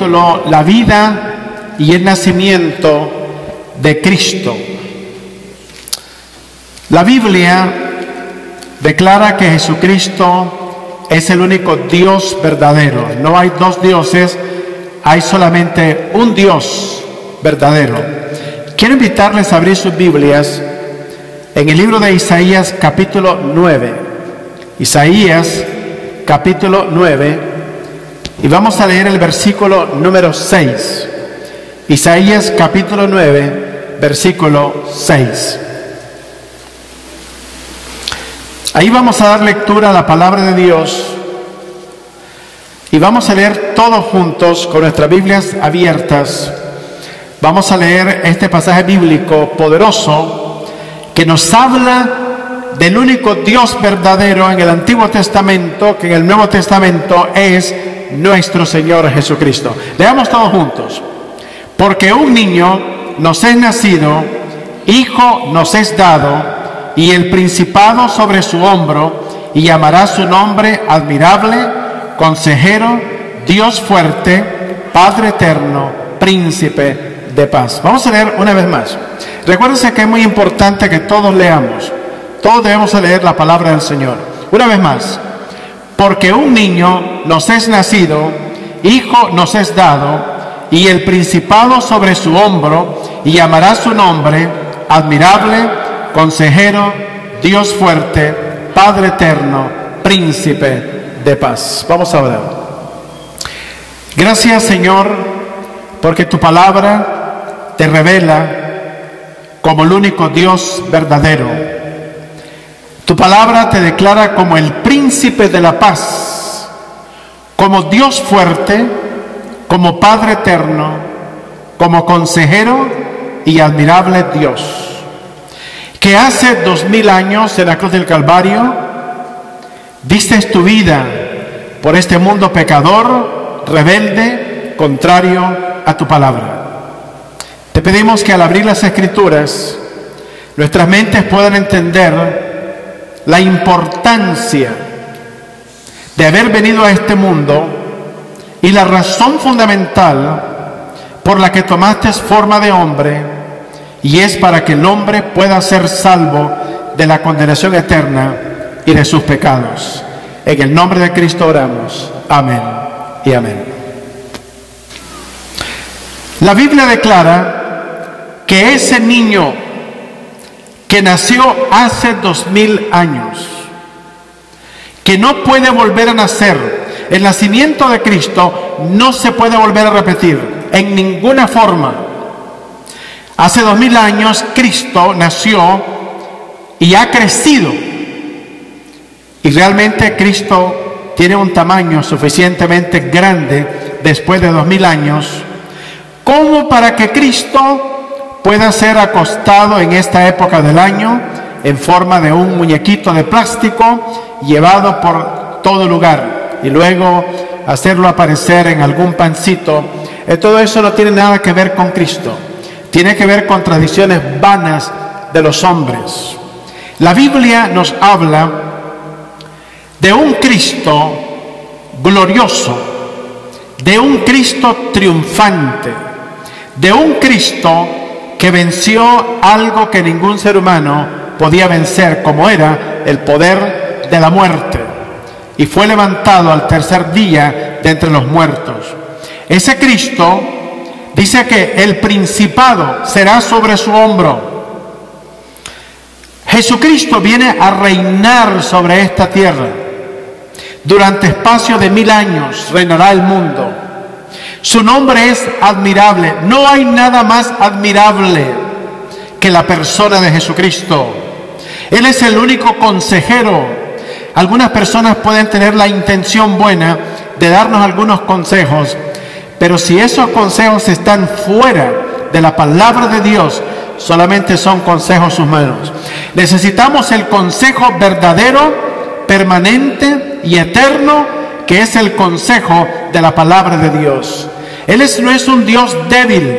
título La vida y el nacimiento de Cristo. La Biblia declara que Jesucristo es el único Dios verdadero. No hay dos dioses, hay solamente un Dios verdadero. Quiero invitarles a abrir sus Biblias en el libro de Isaías capítulo 9. Isaías capítulo 9, y vamos a leer el versículo número 6. Isaías capítulo 9, versículo 6. Ahí vamos a dar lectura a la palabra de Dios y vamos a leer todos juntos con nuestras Biblias abiertas. Vamos a leer este pasaje bíblico poderoso que nos habla del único Dios verdadero en el Antiguo Testamento, que en el Nuevo Testamento es nuestro Señor Jesucristo. Leamos todos juntos. Porque un niño nos es nacido, hijo nos es dado, y el principado sobre su hombro, y llamará su nombre admirable, consejero, Dios fuerte, Padre eterno, príncipe de paz. Vamos a leer una vez más. Recuérdense que es muy importante que todos leamos. Todos debemos leer la palabra del Señor. Una vez más. Porque un niño nos es nacido, hijo nos es dado, y el principado sobre su hombro, y llamará su nombre admirable, consejero, Dios fuerte, Padre eterno, príncipe de paz. Vamos a orar. Gracias, Señor, porque tu palabra te revela como el único Dios verdadero. Tu palabra te declara como el príncipe de la paz, como Dios fuerte, como Padre eterno, como consejero y admirable Dios, que hace 2000 años en la cruz del Calvario diste tu vida por este mundo pecador, rebelde, contrario a tu palabra. Te pedimos que al abrir las Escrituras, nuestras mentes puedan entender la importancia de haber venido a este mundo y la razón fundamental por la que tomaste forma de hombre, y es para que el hombre pueda ser salvo de la condenación eterna y de sus pecados. En el nombre de Cristo oramos. Amén y amén. La Biblia declara que ese niño que nació hace 2000 años, que no puede volver a nacer, el nacimiento de Cristo no se puede volver a repetir en ninguna forma. Hace 2000 años Cristo nació y ha crecido, y realmente Cristo tiene un tamaño suficientemente grande después de 2000 años como para que Cristo pueda ser acostado en esta época del año en forma de un muñequito de plástico llevado por todo lugar y luego hacerlo aparecer en algún pancito. Todo eso no tiene nada que ver con Cristo, tiene que ver con tradiciones vanas de los hombres. La Biblia nos habla de un Cristo glorioso, de un Cristo triunfante, de un Cristo que venció algo que ningún ser humano podía vencer, como era el poder de la muerte, y fue levantado al tercer día de entre los muertos. Ese Cristo dice que el principado será sobre su hombro. Jesucristo viene a reinar sobre esta tierra. Durante espacio de 1000 años reinará el mundo. Su nombre es admirable. No hay nada más admirable que la persona de Jesucristo. Él es el único consejero. Algunas personas pueden tener la intención buena de darnos algunos consejos, pero si esos consejos están fuera de la palabra de Dios, solamente son consejos humanos. Necesitamos el consejo verdadero, permanente y eterno, que es el consejo de la palabra de Dios. Él no es un Dios débil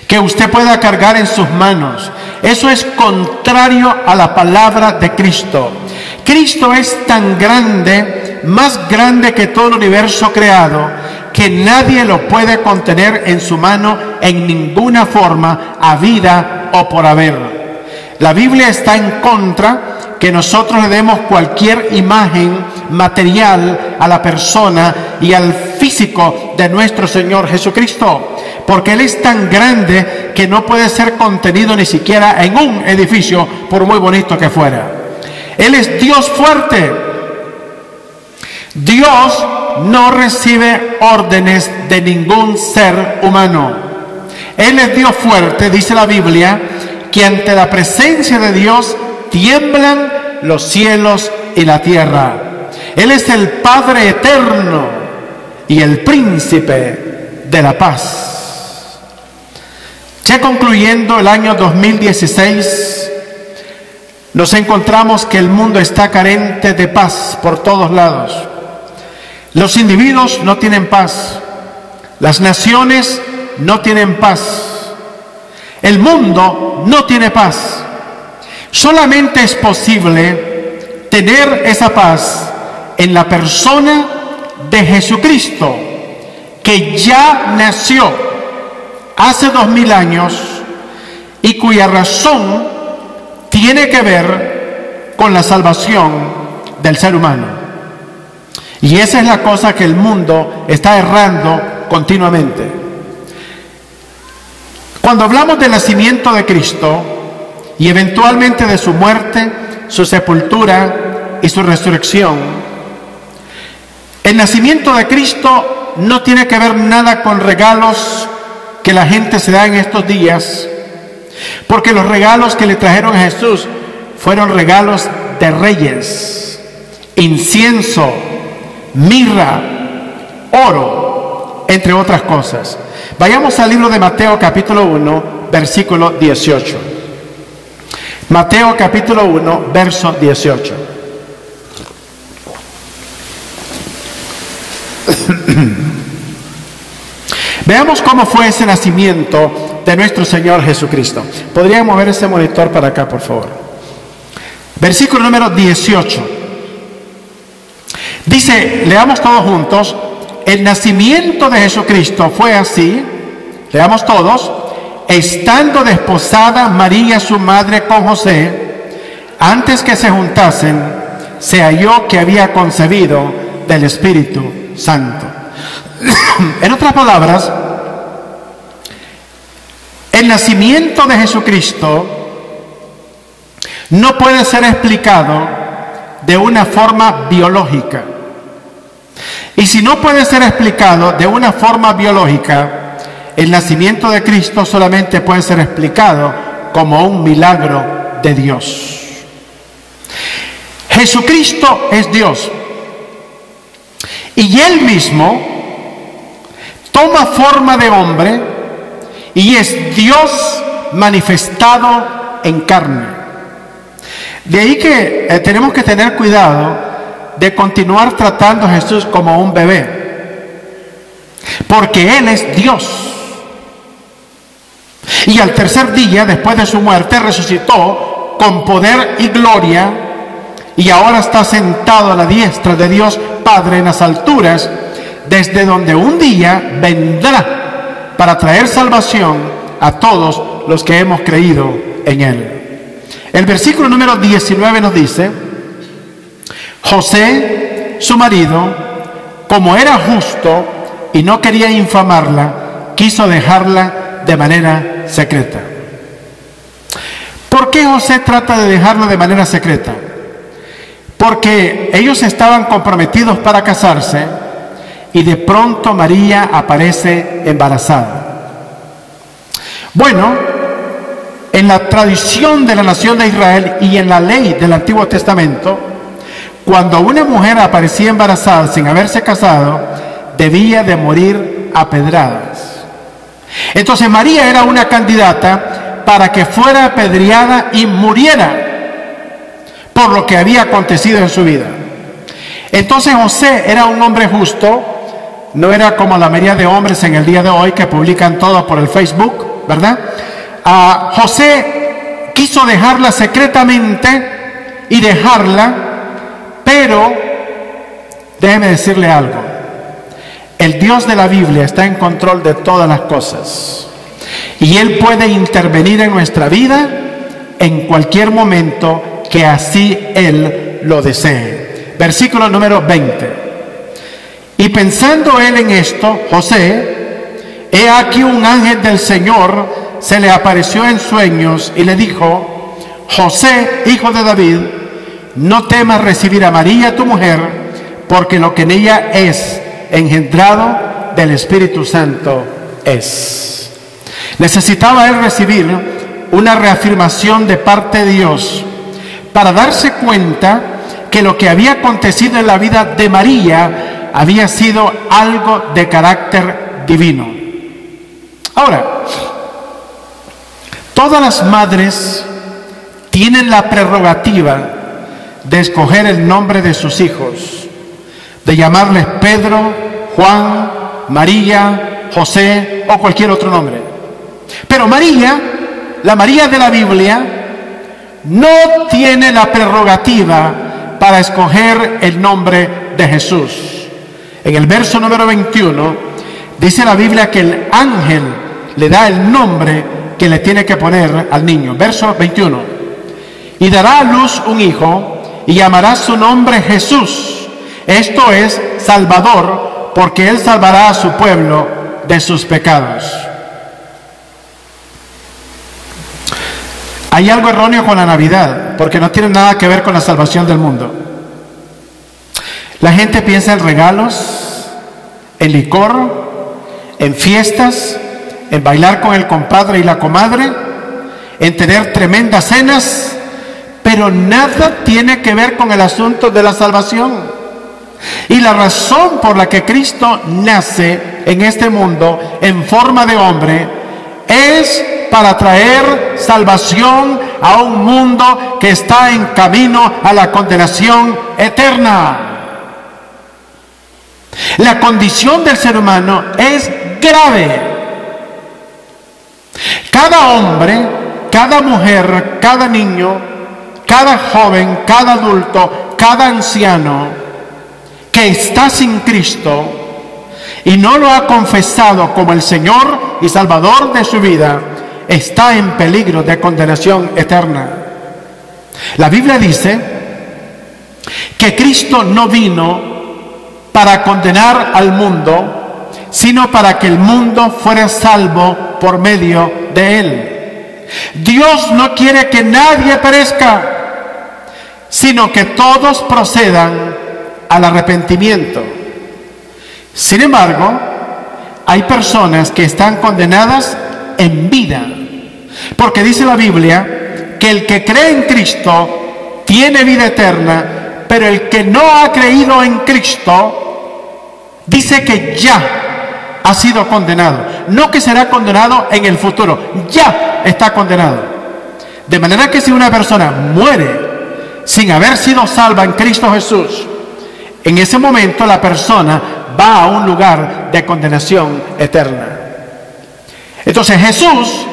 que usted pueda cargar en sus manos. Eso es contrario a la palabra de Cristo. Cristo es tan grande, más grande que todo el universo creado, que nadie lo puede contener en su mano en ninguna forma, a vida o por haber. La Biblia está en contra que nosotros le demos cualquier imagen material a la persona y al físico de nuestro Señor Jesucristo, porque Él es tan grande que no puede ser contenido ni siquiera en un edificio, por muy bonito que fuera. Él es Dios fuerte. Dios no recibe órdenes de ningún ser humano. Él es Dios fuerte, dice la Biblia, que ante la presencia de Dios tiemblan los cielos y la tierra. Él es el Padre eterno y el Príncipe de la paz. Ya concluyendo el año 2016, nos encontramos que el mundo está carente de paz por todos lados. Los individuos no tienen paz. Las naciones no tienen paz. El mundo no tiene paz. Solamente es posible tener esa paz en la persona de Jesucristo, que ya nació hace 2000 años y cuya razón tiene que ver con la salvación del ser humano. Y esa es la cosa que el mundo está errando continuamente. Cuando hablamos del nacimiento de Cristo y eventualmente de su muerte, su sepultura y su resurrección, el nacimiento de Cristo no tiene que ver nada con regalos que la gente se da en estos días, porque los regalos que le trajeron a Jesús fueron regalos de reyes: incienso, mirra, oro, entre otras cosas. Vayamos al libro de Mateo capítulo 1, versículo 18. Mateo capítulo 1, verso 18. Veamos cómo fue ese nacimiento de nuestro Señor Jesucristo. ¿Podrían mover ese monitor para acá, por favor? Versículo número 18. Dice, leamos todos juntos: el nacimiento de Jesucristo fue así, leamos todos: estando desposada María su madre con José, antes que se juntasen, se halló que había concebido del Espíritu Santo. En otras palabras, el nacimiento de Jesucristo no puede ser explicado de una forma biológica. Y si no puede ser explicado de una forma biológica, el nacimiento de Cristo solamente puede ser explicado como un milagro de Dios. Jesucristo es Dios. Y Él mismo toma forma de hombre y es Dios manifestado en carne. De ahí que tenemos que tener cuidado de continuar tratando a Jesús como un bebé, porque Él es Dios. Y al tercer día, después de su muerte, resucitó con poder y gloria, y ahora está sentado a la diestra de Dios Padre en las alturas, desde donde un día vendrá para traer salvación a todos los que hemos creído en Él. El versículo número 19 nos dice: José, su marido, como era justo y no quería infamarla, quiso dejarla de manera secreta. ¿Por qué José trata de dejarla de manera secreta? Porque ellos estaban comprometidos para casarse y de pronto María aparece embarazada. Bueno, en la tradición de la nación de Israel y en la ley del Antiguo Testamento, cuando una mujer aparecía embarazada sin haberse casado, debía de morir a pedradas. Entonces María era una candidata para que fuera apedreada y muriera por lo que había acontecido en su vida. Entonces José era un hombre justo, no era como la mayoría de hombres en el día de hoy que publican todo por el Facebook, ¿verdad? José quiso dejarla secretamente y dejarla, pero déjeme decirle algo: El Dios de la Biblia está en control de todas las cosas. Y Él puede intervenir en nuestra vida en cualquier momento que así Él lo desee. Versículo número 20. Y pensando él en esto, José, he aquí un ángel del Señor se le apareció en sueños y le dijo: José, hijo de David, no temas recibir a María tu mujer, porque lo que en ella es engendrado del Espíritu Santo es. Necesitaba él recibir una reafirmación de parte de Dios para darse cuenta que lo que había acontecido en la vida de María había sido algo de carácter divino. Ahora, todas las madres tienen la prerrogativa de escoger el nombre de sus hijos, de llamarles Pedro, Juan, María, José o cualquier otro nombre. Pero María, la María de la Biblia, no tiene la prerrogativa para escoger el nombre de Jesús. En el verso número 21 dice la Biblia que el ángel le da el nombre que le tiene que poner al niño. Verso 21. Y dará a luz un hijo y llamará su nombre Jesús. Esto es Salvador, porque él salvará a su pueblo de sus pecados. Hay algo erróneo con la Navidad, porque no tiene nada que ver con la salvación del mundo. La gente piensa en regalos, en licor, en fiestas, en bailar con el compadre y la comadre, en tener tremendas cenas, pero nada tiene que ver con el asunto de la salvación. Y la razón por la que Cristo nace en este mundo en forma de hombre es para traer salvación a un mundo que está en camino a la condenación eterna. La condición del ser humano es grave. Cada hombre, cada mujer, cada niño, cada joven, cada adulto, cada anciano que está sin Cristo y no lo ha confesado como el Señor y Salvador de su vida, está en peligro de condenación eterna. La Biblia dice que Cristo no vino para condenar al mundo, sino para que el mundo fuera salvo por medio de él. Dios no quiere que nadie perezca, sino que todos procedan al arrepentimiento. Sin embargo, hay personas que están condenadas en vida, porque dice la Biblia que el que cree en Cristo tiene vida eterna, pero el que no ha creído en Cristo dice que ya ha sido condenado, no que será condenado en el futuro, ya está condenado. De manera que si una persona muere sin haber sido salva en Cristo Jesús, en ese momento la persona va a un lugar de condenación eterna. Entonces Jesús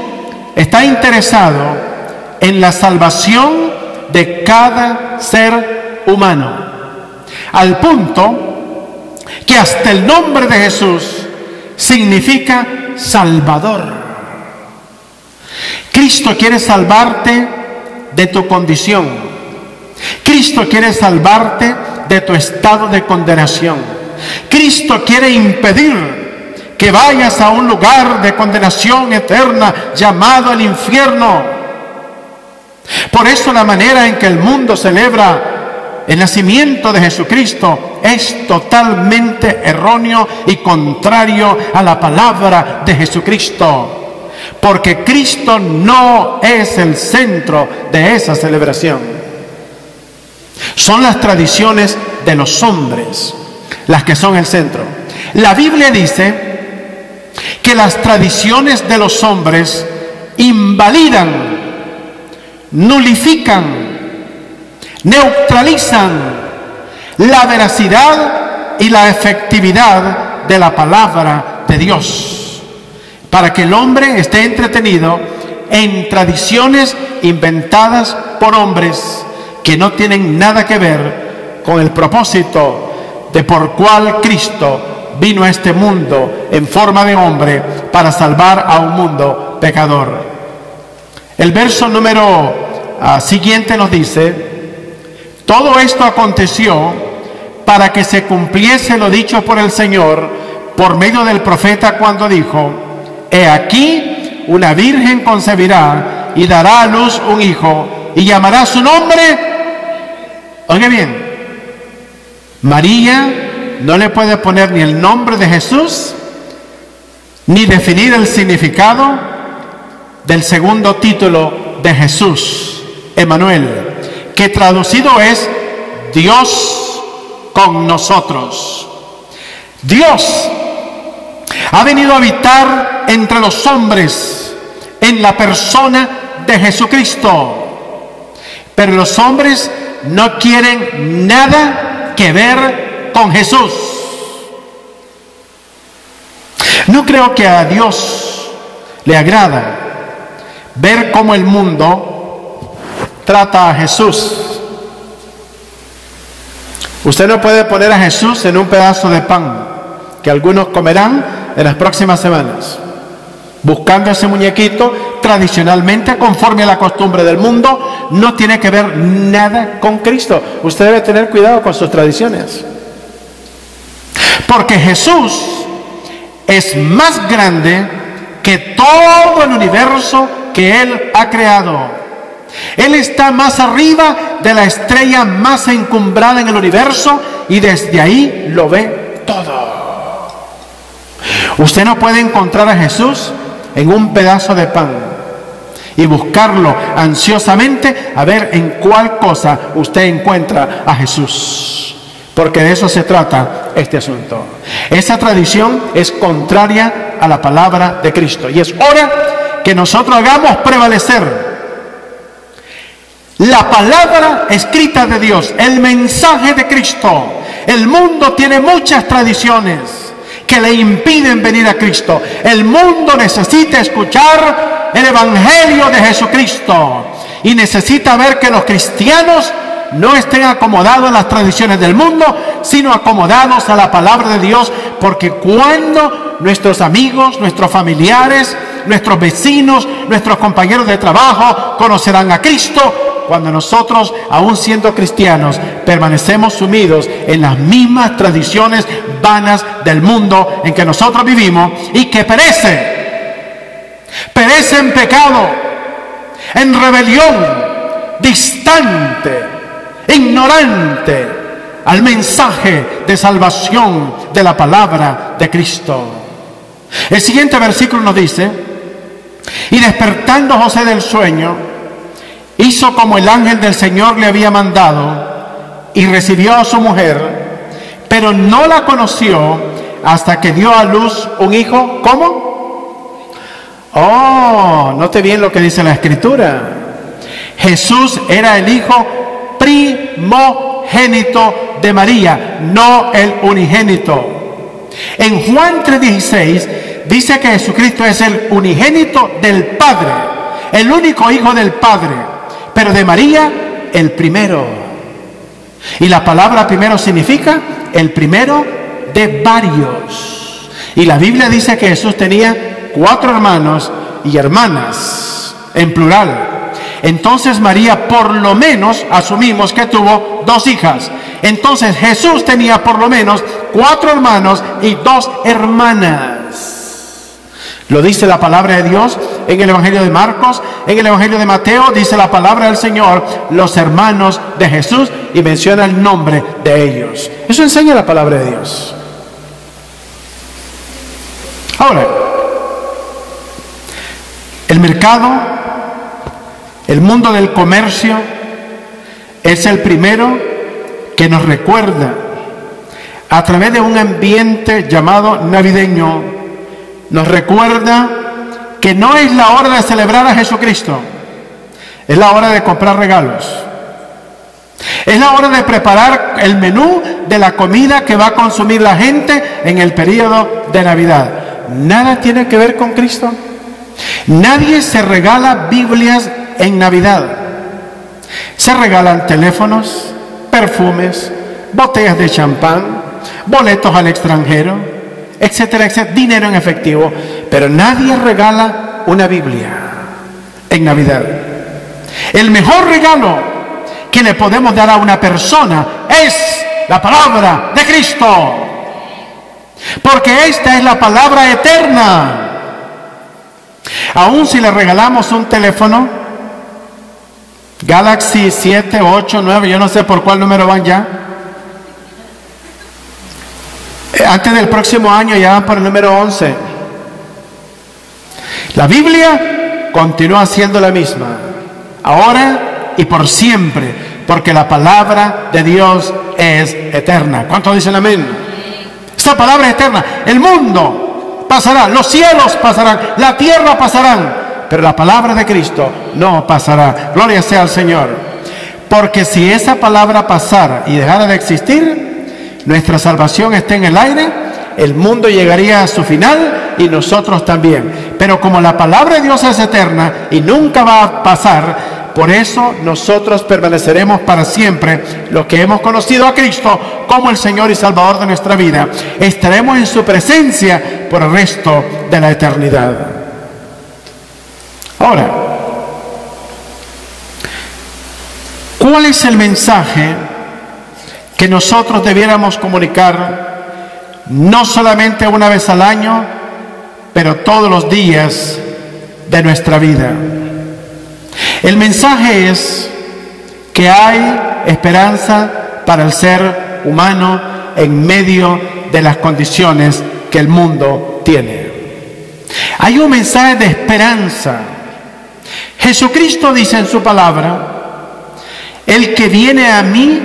está interesado en la salvación de cada ser humano, al punto que hasta el nombre de Jesús significa Salvador. Cristo quiere salvarte de tu condición. Cristo quiere salvarte de tu estado de condenación. Cristo quiere impedir que vayas a un lugar de condenación eterna llamado el infierno. Por eso la manera en que el mundo celebra el nacimiento de Jesucristo es totalmente erróneo y contrario a la palabra de Jesucristo, porque Cristo no es el centro de esa celebración. Son las tradiciones de los hombres las que son el centro. La Biblia dice que las tradiciones de los hombres invalidan, nulifican, neutralizan la veracidad y la efectividad de la palabra de Dios, para que el hombre esté entretenido en tradiciones inventadas por hombres que no tienen nada que ver con el propósito de por cual Cristo vino a este mundo en forma de hombre para salvar a un mundo pecador. El verso número siguiente nos dice: todo esto aconteció para que se cumpliese lo dicho por el Señor por medio del profeta cuando dijo: he aquí, una virgen concebirá y dará a luz un hijo y llamará su nombre. Oiga bien, María no le puede poner ni el nombre de Jesús ni definir el significado del segundo título de Jesús, Emmanuel, que traducido es Dios con nosotros. Dios ha venido a habitar entre los hombres en la persona de Jesucristo, pero los hombres no quieren nada que ver con Jesús. No creo que a Dios le agrada ver cómo el mundo trata a Jesús. Usted no puede poner a Jesús en un pedazo de pan que algunos comerán en las próximas semanas, buscando ese muñequito tradicionalmente conforme a la costumbre del mundo. No tiene que ver nada con Cristo. Usted debe tener cuidado con sus tradiciones, porque Jesús es más grande que todo el universo que Él ha creado. Él está más arriba de la estrella más encumbrada en el universo y desde ahí lo ve todo. Usted no puede encontrar a Jesús en un pedazo de pan y buscarlo ansiosamente a ver en cuál cosa usted encuentra a Jesús, porque de eso se trata este asunto. Esa tradición es contraria a la palabra de Cristo y es hora que nosotros hagamos prevalecer la palabra escrita de Dios, el mensaje de Cristo. El mundo tiene muchas tradiciones que le impiden venir a Cristo. El mundo necesita escuchar el Evangelio de Jesucristo y necesita ver que los cristianos no estén acomodados a las tradiciones del mundo, sino acomodados a la palabra de Dios, porque cuando nuestros amigos, nuestros familiares, nuestros vecinos, nuestros compañeros de trabajo conocerán a Cristo, cuando nosotros, aún siendo cristianos, permanecemos sumidos en las mismas tradiciones vanas del mundo en que nosotros vivimos y que perece en pecado, en rebelión, distante, ignorante al mensaje de salvación de la palabra de Cristo. El siguiente versículo nos dice: y despertando José del sueño, hizo como el ángel del Señor le había mandado y recibió a su mujer, pero no la conoció hasta que dio a luz un hijo. ¿Cómo? Oh, note bien lo que dice la Escritura. Jesús era el hijo primogénito de María, no el unigénito. En Juan 3:16 dice que Jesucristo es el unigénito del Padre, el único hijo del Padre, pero de María el primero. Y la palabra primero significa el primero de varios. Y la Biblia dice que Jesús tenía 4 hermanos y hermanas, en plural. Entonces María por lo menos asumimos que tuvo 2 hijas. Entonces Jesús tenía por lo menos 4 hermanos y 2 hermanas. Lo dice la palabra de Dios en el Evangelio de Marcos, en el Evangelio de Mateo, dice la palabra del Señor, los hermanos de Jesús, y menciona el nombre de ellos. Eso enseña la palabra de Dios. Ahora, el mercado, el mundo del comercio, es el primero que nos recuerda, a través de un ambiente llamado navideño, nos recuerda que no es la hora de celebrar a Jesucristo, es la hora de comprar regalos, es la hora de preparar el menú de la comida que va a consumir la gente en el periodo de Navidad. Nada tiene que ver con Cristo. Nadie se regala Biblias en Navidad. Se regalan teléfonos, perfumes, botellas de champán, boletos al extranjero. etcétera, etcétera, dinero en efectivo. Pero nadie regala una Biblia en Navidad. El mejor regalo que le podemos dar a una persona es la palabra de Cristo, porque esta es la palabra eterna. Aún si le regalamos un teléfono Galaxy 7, 8, 9, yo no sé por cuál número van ya, antes del próximo año ya van por el número 11. La Biblia continúa siendo la misma, ahora y por siempre, porque la palabra de Dios es eterna. ¿Cuántos dicen amén? Esa palabra es eterna. El mundo pasará, los cielos pasarán, la tierra pasarán, pero la palabra de Cristo no pasará. Gloria sea al Señor. Porque si esa palabra pasara y dejara de existir, nuestra salvación está en el aire, el mundo llegaría a su final y nosotros también. Pero como la palabra de Dios es eterna y nunca va a pasar, por eso nosotros permaneceremos para siempre, los que hemos conocido a Cristo como el Señor y Salvador de nuestra vida. Estaremos en su presencia por el resto de la eternidad. Ahora, ¿cuál es el mensaje que nosotros debiéramos comunicar no solamente una vez al año, pero todos los días de nuestra vida? El mensaje es que hay esperanza para el ser humano en medio de las condiciones que el mundo tiene. Hay un mensaje de esperanza. Jesucristo dice en su palabra: el que viene a mí,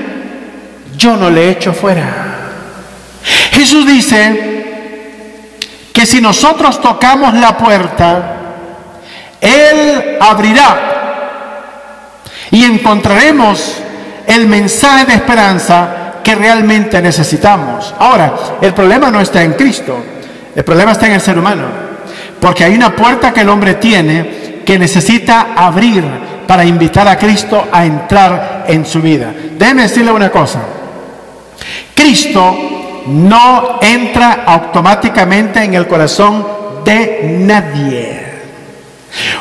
yo no le echo fuera. Jesús dice que si nosotros tocamos la puerta, Él abrirá y encontraremos el mensaje de esperanza que realmente necesitamos. Ahora, el problema no está en Cristo, el problema está en el ser humano, porque hay una puerta que el hombre tiene que necesita abrir para invitar a Cristo a entrar en su vida. Déjeme decirle una cosa: Cristo no entra automáticamente en el corazón de nadie.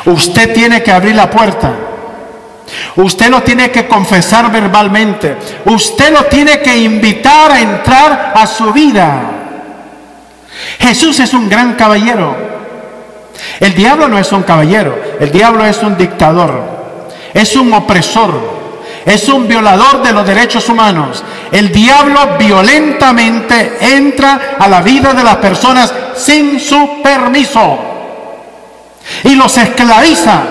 Usted tiene que abrir la puerta. Usted lo tiene que confesar verbalmente. Usted lo tiene que invitar a entrar a su vida. Jesús es un gran caballero. El diablo no es un caballero. El diablo es un dictador. Es un opresor. Es un violador de los derechos humanos. El diablo violentamente entra a la vida de las personas sin su permiso y los esclaviza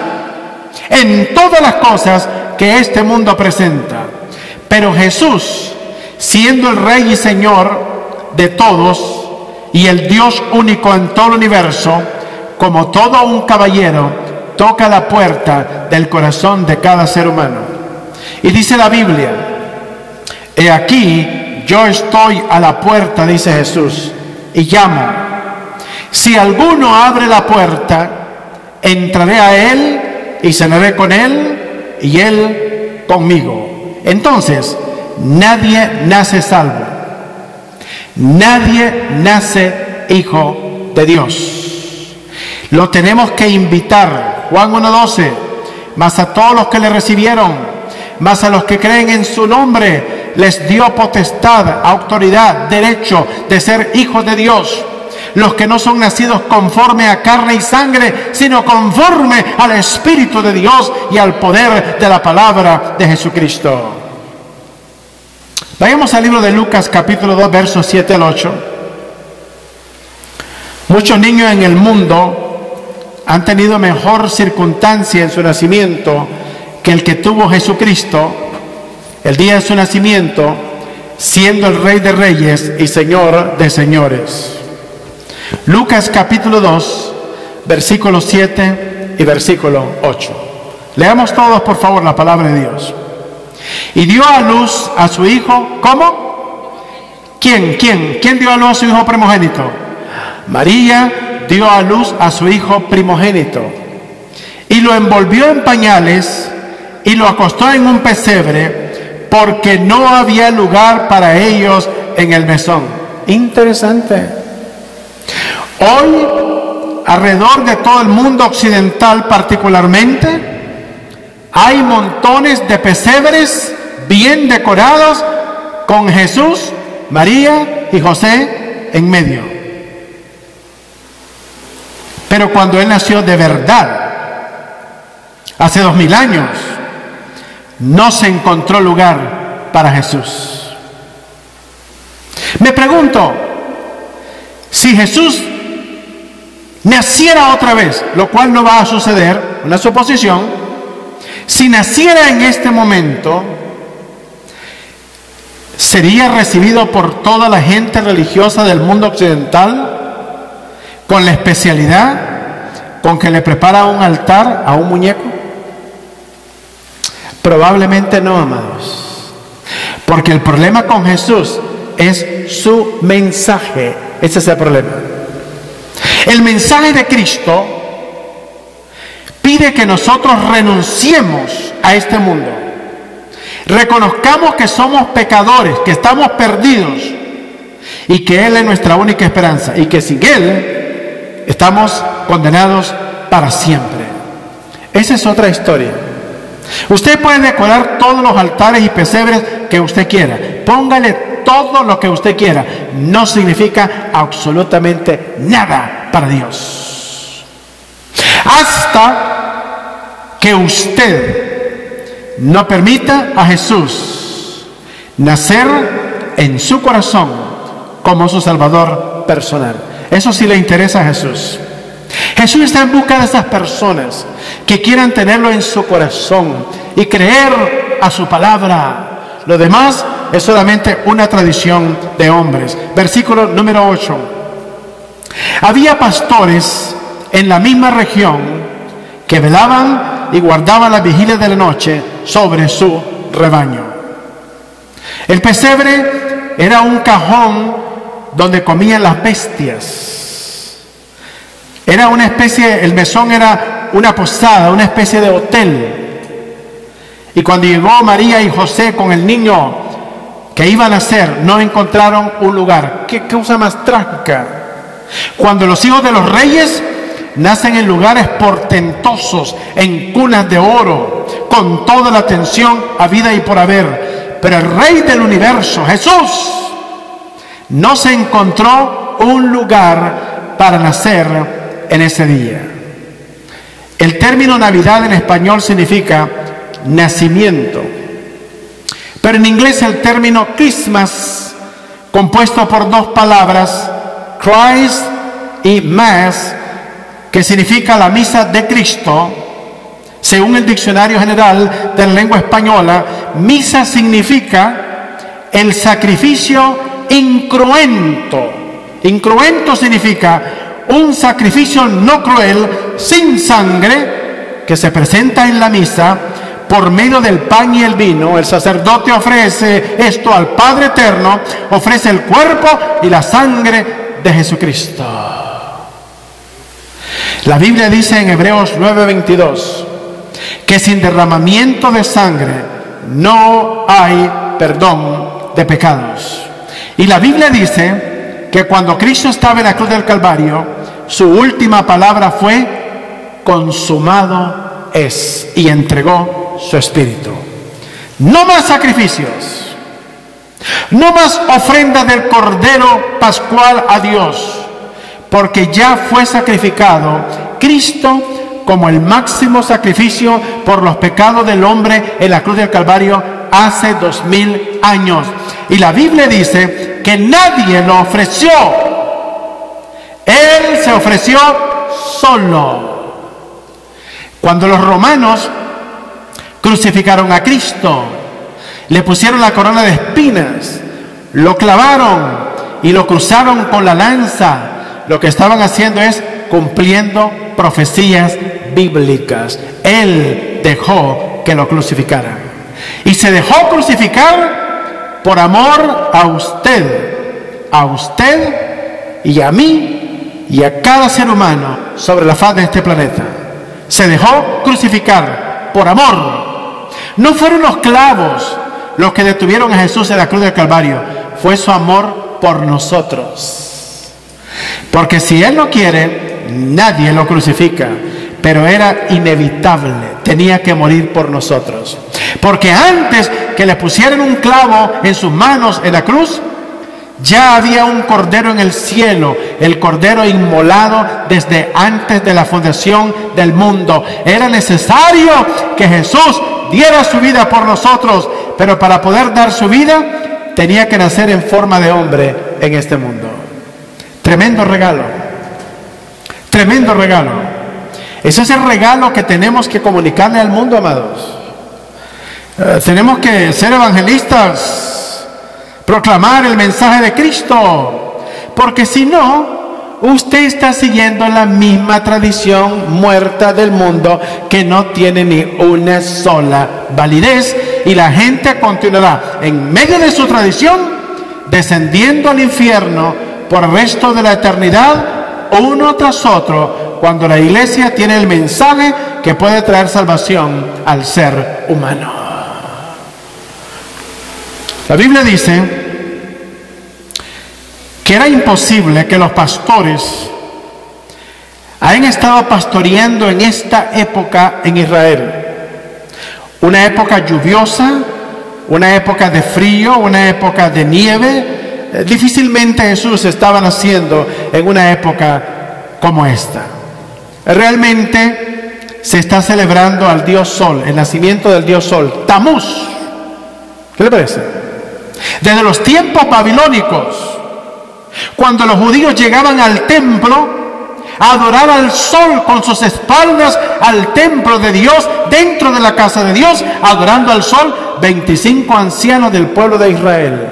en todas las cosas que este mundo presenta. Pero Jesús, siendo el Rey y Señor de todos y el Dios único en todo el universo, como todo un caballero, toca la puerta del corazón de cada ser humano. Y dice la Biblia: he aquí, yo estoy a la puerta, dice Jesús, y llamo. Si alguno abre la puerta, entraré a él y cenaré con él y él conmigo. Entonces, nadie nace salvo. Nadie nace hijo de Dios. Lo tenemos que invitar. Juan 1:12. Mas a todos los que le recibieron, mas a los que creen en su nombre, les dio potestad, autoridad, derecho de ser hijos de Dios. Los que no son nacidos conforme a carne y sangre, sino conforme al Espíritu de Dios y al poder de la palabra de Jesucristo. Vayamos al libro de Lucas, capítulo 2, versos 7 al 8. Muchos niños en el mundo han tenido mejor circunstancia en su nacimiento que el que tuvo Jesucristo el día de su nacimiento, siendo el Rey de Reyes y Señor de Señores. Lucas capítulo 2, versículo 7 y versículo 8. Leamos todos, por favor, la palabra de Dios. Y dio a luz a su hijo, ¿cómo? ¿Quién dio a luz a su hijo primogénito? María dio a luz a su hijo primogénito. Y lo envolvió en pañales y lo acostó en un pesebre, porque no había lugar para ellos en el mesón. Interesante. Hoy, alrededor de todo el mundo occidental particularmente, hay montones de pesebres bien decorados con Jesús, María y José en medio. Pero cuando Él nació de verdad, hace 2000 años, no se encontró lugar para Jesús. Me pregunto, si Jesús naciera otra vez, lo cual no va a suceder, una suposición, si naciera en este momento, ¿sería recibido por toda la gente religiosa del mundo occidental con la especialidad con que le prepara un altar a un muñeco? Probablemente no, amados. Porque el problema con Jesús es su mensaje. Ese es el problema. El mensaje de Cristo pide que nosotros renunciemos a este mundo. Reconozcamos que somos pecadores, que estamos perdidos y que Él es nuestra única esperanza y que sin Él estamos condenados para siempre. Esa es otra historia. Usted puede decorar todos los altares y pesebres que usted quiera. Póngale todo lo que usted quiera. No significa absolutamente nada para Dios. Hasta que usted no permita a Jesús nacer en su corazón como su Salvador personal. Eso sí le interesa a Jesús. Jesús está en busca de esas personas que quieran tenerlo en su corazón y creer a su palabra. Lo demás es solamente una tradición de hombres. Versículo número 8. Había pastores en la misma región que velaban y guardaban las vigilias de la noche sobre su rebaño. El pesebre era un cajón donde comían las bestias. Era una especie, el mesón era una posada, una especie de hotel. Y cuando llegó María y José con el niño que iban a nacer, no encontraron un lugar. ¿Qué cosa más trágica? Cuando los hijos de los reyes nacen en lugares portentosos, en cunas de oro, con toda la atención habida y por haber. Pero el Rey del universo, Jesús, no se encontró un lugar para nacer en ese día. El término Navidad en español significa nacimiento, pero en inglés el término Christmas, compuesto por dos palabras, Christ y Mass, que significa la misa de Cristo, según el Diccionario General de la Lengua Española, misa significa el sacrificio incruento. Incruento significa un sacrificio no cruel, sin sangre, que se presenta en la misa por medio del pan y el vino. El sacerdote ofrece esto al Padre Eterno, ofrece el cuerpo y la sangre de Jesucristo. La Biblia dice en Hebreos 9:22 que sin derramamiento de sangre no hay perdón de pecados. Y la Biblia dice que cuando Cristo estaba en la cruz del Calvario, su última palabra fue: consumado es, y entregó su espíritu. No más sacrificios, no más ofrenda del Cordero Pascual a Dios, porque ya fue sacrificado Cristo como el máximo sacrificio por los pecados del hombre en la cruz del Calvario hace 2000 años. Y la Biblia dice que nadie lo ofreció. Él se ofreció solo. Cuando los romanos crucificaron a Cristo, le pusieron la corona de espinas, lo clavaron y lo cruzaron con la lanza, lo que estaban haciendo es cumpliendo profecías bíblicas. Él dejó que lo crucificaran. Y se dejó crucificar por amor a usted y a mí y a cada ser humano sobre la faz de este planeta. Se dejó crucificar por amor. No fueron los clavos los que detuvieron a Jesús en la cruz del Calvario, fue su amor por nosotros. Porque si Él lo quiere, nadie lo crucifica. Pero era inevitable, tenía que morir por nosotros. Porque antes que le pusieran un clavo en sus manos en la cruz, ya había un cordero en el cielo, el cordero inmolado desde antes de la fundación del mundo. Era necesario que Jesús diera su vida por nosotros, pero para poder dar su vida tenía que nacer en forma de hombre en este mundo. Tremendo regalo, tremendo regalo. Ese es el regalo que tenemos que comunicarle al mundo, amados. Tenemos que ser evangelistas, proclamar el mensaje de Cristo, porque si no, usted está siguiendo la misma tradición muerta del mundo que no tiene ni una sola validez, y la gente continuará en medio de su tradición descendiendo al infierno por el resto de la eternidad, uno tras otro, cuando la iglesia tiene el mensaje que puede traer salvación al ser humano. La Biblia dice que era imposible que los pastores hayan estado pastoreando en esta época en Israel. Una época lluviosa, una época de frío, una época de nieve. Difícilmente Jesús estaba naciendo en una época como esta. Realmente se está celebrando al Dios Sol, el nacimiento del Dios Sol, Tamuz. ¿Qué le parece? Desde los tiempos babilónicos, cuando los judíos llegaban al templo a adorar al sol con sus espaldas al templo de Dios, dentro de la casa de Dios, adorando al sol, 25 ancianos del pueblo de Israel.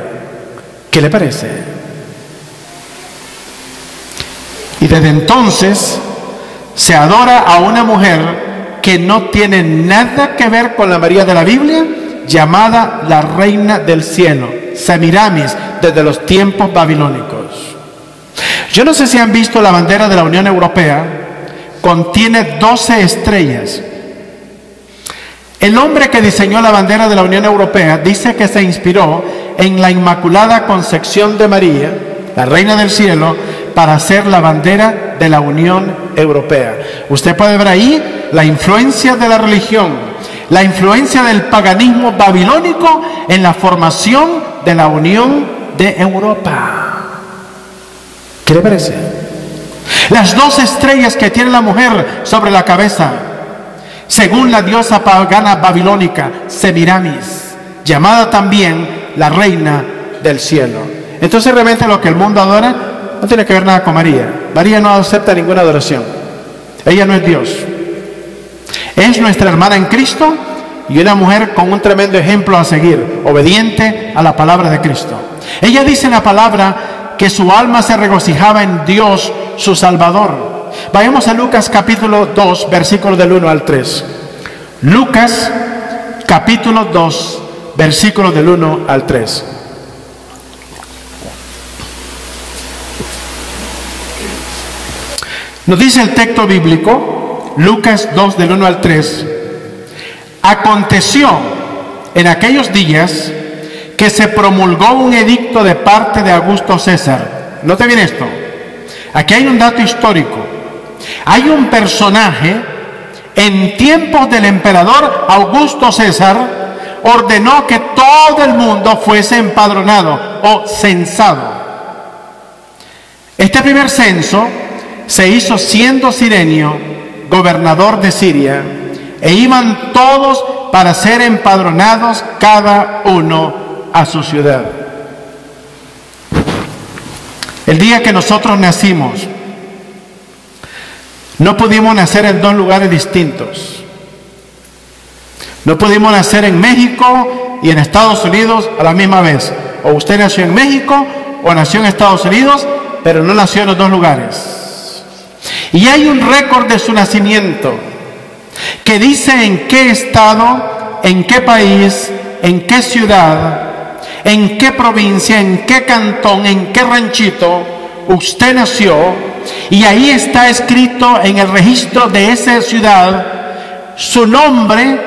¿Qué le parece? Y desde entonces se adora a una mujer que no tiene nada que ver con la María de la Biblia, llamada la Reina del Cielo, Semiramis, desde los tiempos babilónicos. Yo no sé si han visto la bandera de la Unión Europea, contiene 12 estrellas. El hombre que diseñó la bandera de la Unión Europea dice que se inspiró en la Inmaculada Concepción de María, la Reina del Cielo, para hacer la bandera de la Unión Europea. Usted puede ver ahí la influencia de la religión, la influencia del paganismo babilónico en la formación de la Unión de Europa. ¿Qué le parece? Las 2 estrellas que tiene la mujer sobre la cabeza, según la diosa pagana babilónica Semiramis, llamada también la Reina del Cielo. Entonces realmente lo que el mundo adora no tiene que ver nada con María. María no acepta ninguna adoración. Ella no es Dios. Es nuestra hermana en Cristo y una mujer con un tremendo ejemplo a seguir, obediente a la palabra de Cristo. Ella dice en la palabra que su alma se regocijaba en Dios, su Salvador. Vayamos a Lucas capítulo 2, versículos del 1 al 3. Lucas capítulo 2, versículos del 1 al 3. Nos dice el texto bíblico, Lucas 2, del 1 al 3. Aconteció en aquellos días que se promulgó un edicto de parte de Augusto César. Note bien esto. Aquí hay un dato histórico. Hay un personaje en tiempos del emperador Augusto César, ordenó que todo el mundo fuese empadronado o censado. Este primer censo se hizo siendo Cirenio gobernador de Siria, e iban todos para ser empadronados, cada uno a su ciudad. El día que nosotros nacimos, no pudimos nacer en 2 lugares distintos. No pudimos nacer en México y en Estados Unidos a la misma vez. O usted nació en México o nació en Estados Unidos, pero no nació en los 2 lugares. Y hay un récord de su nacimiento que dice en qué estado, en qué país, en qué ciudad, en qué provincia, en qué cantón, en qué ranchito usted nació, y ahí está escrito en el registro de esa ciudad su nombre,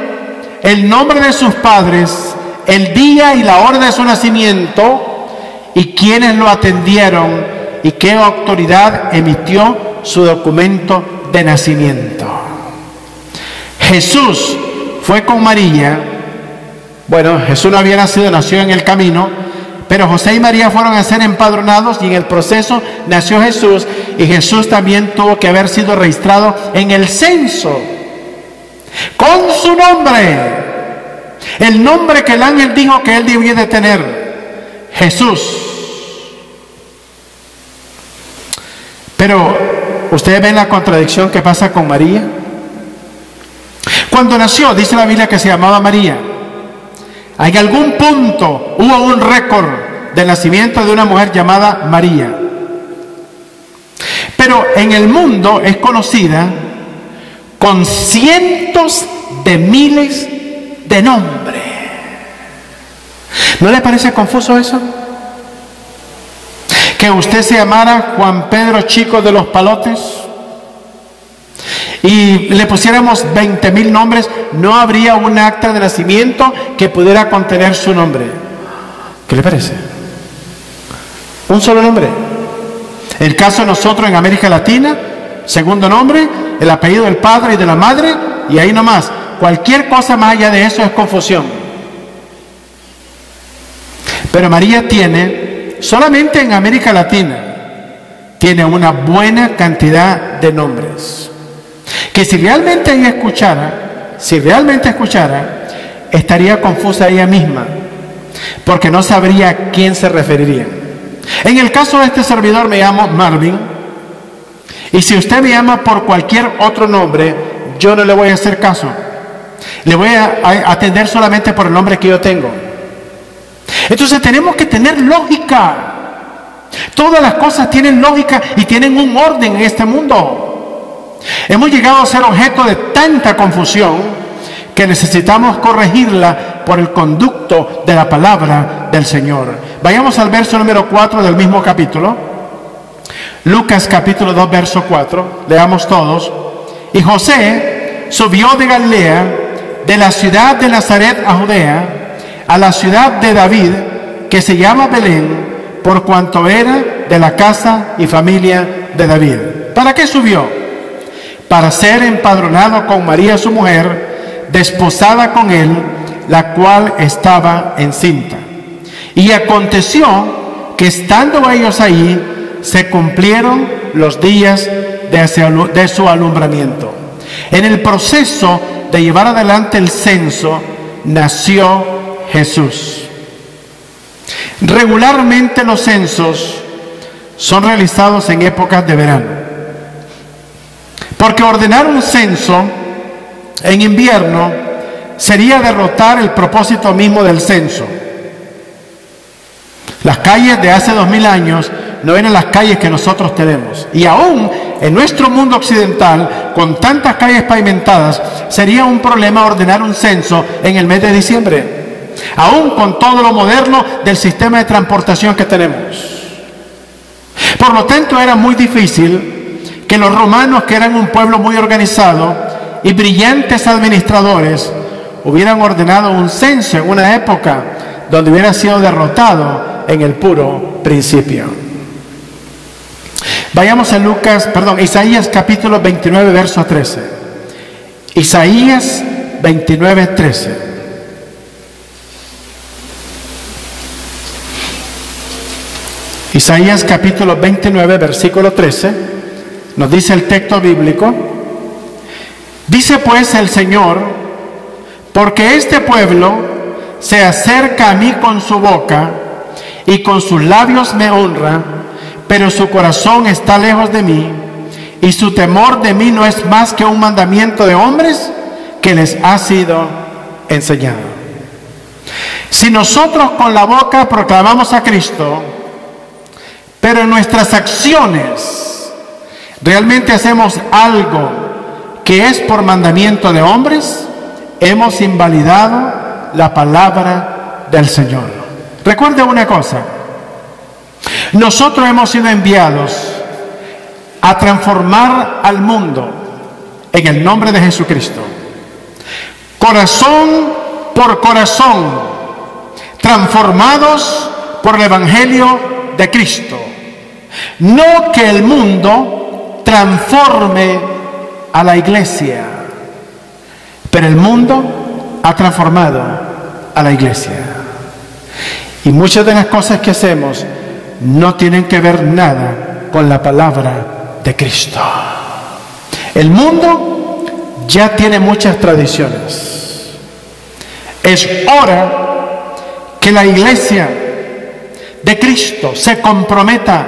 el nombre de sus padres, el día y la hora de su nacimiento, y quienes lo atendieron y qué autoridad emitió su documento de nacimiento. Jesús fue con María. Bueno, Jesús no había nacido, nació en el camino, pero José y María fueron a ser empadronados y en el proceso nació Jesús, y Jesús también tuvo que haber sido registrado en el censo con su nombre, el nombre que el ángel dijo que él debía de tener, Jesús. Pero ustedes ven la contradicción que pasa con María. Cuando nació, dice la Biblia que se llamaba María. En algún punto hubo un récord del nacimiento de una mujer llamada María. Pero en el mundo es conocida con cientos de miles de nombres. ¿No le parece confuso eso? Que usted se llamara Juan Pedro Chico de los Palotes y le pusiéramos 20,000 nombres, no habría un acta de nacimiento que pudiera contener su nombre. ¿Qué le parece? Un solo nombre. En el caso de nosotros en América Latina, segundo nombre, el apellido del padre y de la madre, y ahí nomás. Cualquier cosa más allá de eso es confusión. Pero María tiene, solamente en América Latina, tiene una buena cantidad de nombres. Que si realmente ella escuchara, estaría confusa ella misma, porque no sabría a quién se referiría. En el caso de este servidor me llamo Marvin, y si usted me llama por cualquier otro nombre, yo no le voy a hacer caso. Le voy a atender solamente por el nombre que yo tengo. Entonces tenemos que tener lógica. Todas las cosas tienen lógica y tienen un orden en este mundo. Hemos llegado a ser objeto de tanta confusión que necesitamos corregirla por el conducto de la palabra del Señor. Vayamos al verso número 4 del mismo capítulo. Lucas capítulo 2, verso 4. Leamos todos. Y José subió de Galilea, de la ciudad de Nazaret a Judea, a la ciudad de David, que se llama Belén, por cuanto era de la casa y familia de David. ¿Para qué subió? Para ser empadronado con María su mujer, desposada con él, la cual estaba encinta. Y aconteció que estando ellos ahí, se cumplieron los días de su alumbramiento. En el proceso de llevar adelante el censo, nació Jesús. Regularmente los censos son realizados en épocas de verano, porque ordenar un censo en invierno sería derrotar el propósito mismo del censo. Las calles de hace 2000 años no eran las calles que nosotros tenemos, y aún en nuestro mundo occidental, con tantas calles pavimentadas, sería un problema ordenar un censo en el mes de diciembre, aún con todo lo moderno del sistema de transportación que tenemos. Por lo tanto, era muy difícil que los romanos, que eran un pueblo muy organizado y brillantes administradores, hubieran ordenado un censo en una época donde hubiera sido derrotado en el puro principio. Vayamos a Isaías capítulo 29, verso 13. Isaías 29, 13. Isaías capítulo 29, versículo 13, nos dice el texto bíblico: dice pues el Señor, porque este pueblo se acerca a mí con su boca y con sus labios me honra, pero su corazón está lejos de mí, y su temor de mí no es más que un mandamiento de hombres que les ha sido enseñado. Si nosotros con la boca proclamamos a Cristo, pero en nuestras acciones realmente hacemos algo que es por mandamiento de hombres, hemos invalidado la palabra del Señor. Recuerde una cosa: nosotros hemos sido enviados a transformar al mundo en el nombre de Jesucristo, corazón por corazón, transformados por el Evangelio de Cristo. No que el mundo transforme a la iglesia, pero el mundo ha transformado a la iglesia. Y muchas de las cosas que hacemos no tienen que ver nada con la palabra de Cristo. El mundo ya tiene muchas tradiciones. Es hora que la iglesia de Cristo se comprometa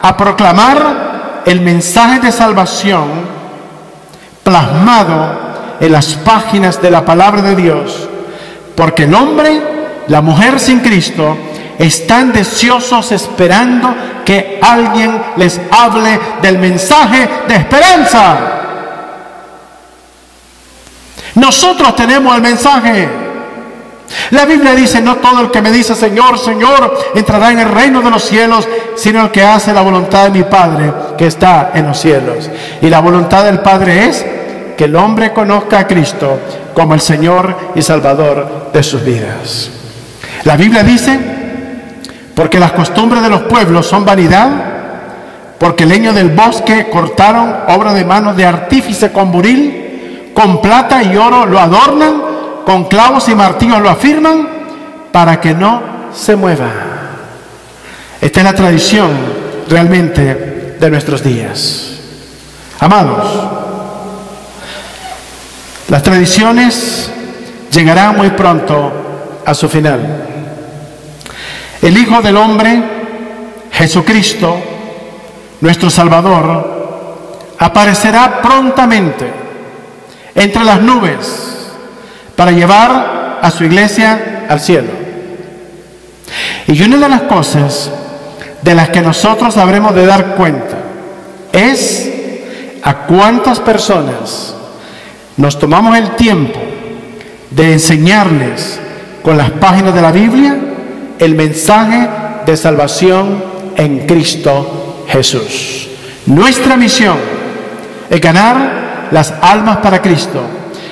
a proclamar el mensaje de salvación plasmado en las páginas de la palabra de Dios, porque el hombre, la mujer sin Cristo, están deseosos esperando que alguien les hable del mensaje de esperanza. Nosotros tenemos el mensaje. La Biblia dice: no todo el que me dice Señor, Señor, entrará en el reino de los cielos, sino el que hace la voluntad de mi Padre que está en los cielos. Y la voluntad del Padre es que el hombre conozca a Cristo como el Señor y Salvador de sus vidas. La Biblia dice: porque las costumbres de los pueblos son vanidad, porque el leño del bosque cortaron, obra de manos de artífice con buril, con plata y oro lo adornan, con clavos y martillos lo afirman, para que no se mueva. Esta es la tradición realmente de nuestros días. Amados, las tradiciones llegarán muy pronto a su final. El Hijo del Hombre, Jesucristo, nuestro Salvador, aparecerá prontamente entre las nubes para llevar a su iglesia al cielo. Y una de las cosas de las que nosotros habremos de dar cuenta es a cuántas personas nos tomamos el tiempo de enseñarles con las páginas de la Biblia el mensaje de salvación en Cristo Jesús. Nuestra misión es ganar las almas para Cristo,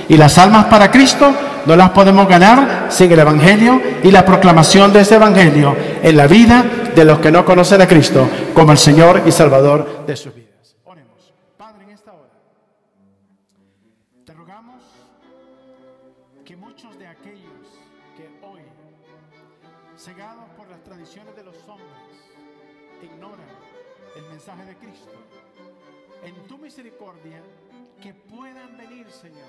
y las almas para Cristo no las podemos ganar sin el Evangelio y la proclamación de ese Evangelio en la vida de los que no conocen a Cristo como el Señor y Salvador de sus vidas. Oremos. Padre, en esta hora te rogamos que muchos de aquellos que hoy, cegados por las tradiciones de los hombres, ignoran el mensaje de Cristo, en tu misericordia, que puedan venir, Señor,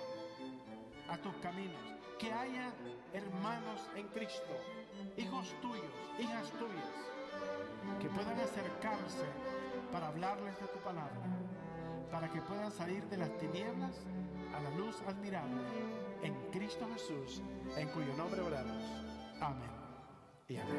a tus caminos, que haya hermanos en Cristo, hijos tuyos, hijas tuyas, que puedan acercarse para hablarles de tu palabra, para que puedan salir de las tinieblas a la luz admirable en Cristo Jesús, en cuyo nombre oramos. Amén y amén.